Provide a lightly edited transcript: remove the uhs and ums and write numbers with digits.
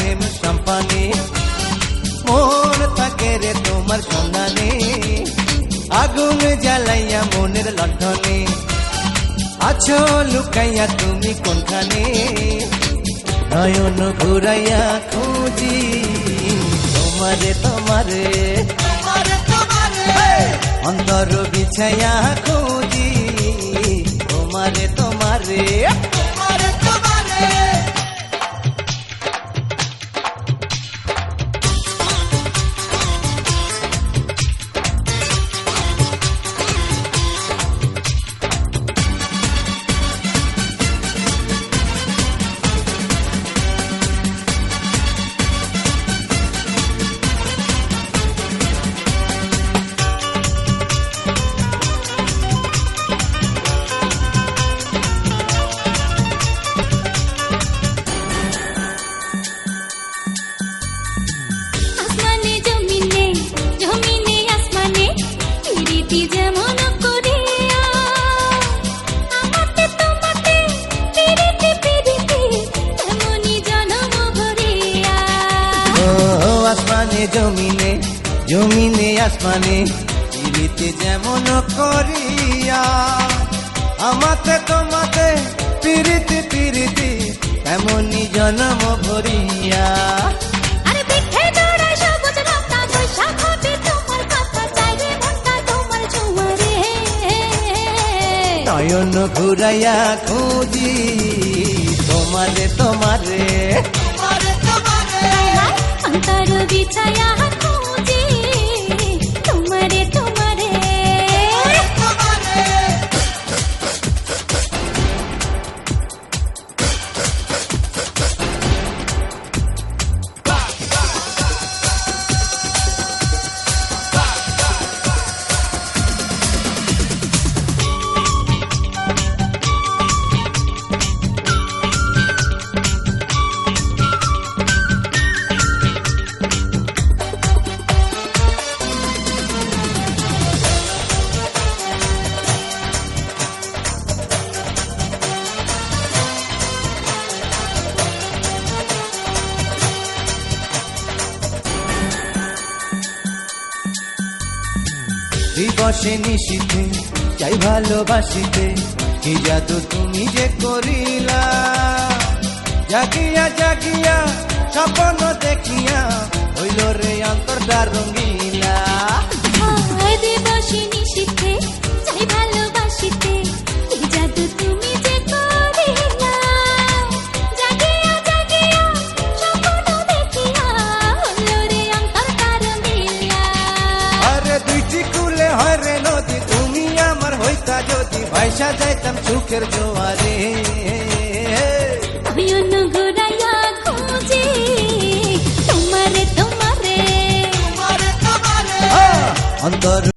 প্রেম সম্পানে মন থাকে রে তোমার সন্ধানে আগুন জ্বালাইয়া মনের লণ্ঠনে আছো লুকাইয়া তুমি কোনখানে নয়ন ঘুরাইয়া খুঁজি তোমারে তোমারে অন্তর বিছাইয়া খুঁজি তোমারে তোমারে জমিনে জমিনে আসমানে পিরিতি যেমন করিয়া আমাতে তোমাতে পিরিতি পিরিতি তেমনি জন্ম ভরিয়া নয়ন ঘুরাইয়া খুঁজি তোমারে তোমারে অন্তর বিছায়া খুঁজি তোমারে তোমারে দিবসে নিশীথে চাই ভালোবাসিতে কি জাদু তুমি যে করিলা জাগিয়া জাগিয়া স্বপ্ন দেখিয়া হইল রে অন্তরটা রঙিলা দিবসে নিশীথে চাই ভালোবাসিতে কি জাদু তুমি যে করিলা জাগিয়া জাগিয়া স্বপ্ন দেখিয়া হইল রে অন্তরটা রঙিলা আরে দুইটি কুলে হয় রে নদী তুমি আমার হইতা যদি ভাইসা যাইতাম সুখের জোয়ারে নয়ন ঘুরাইয়া খুঁজি তোমারে তোমারে অন্তর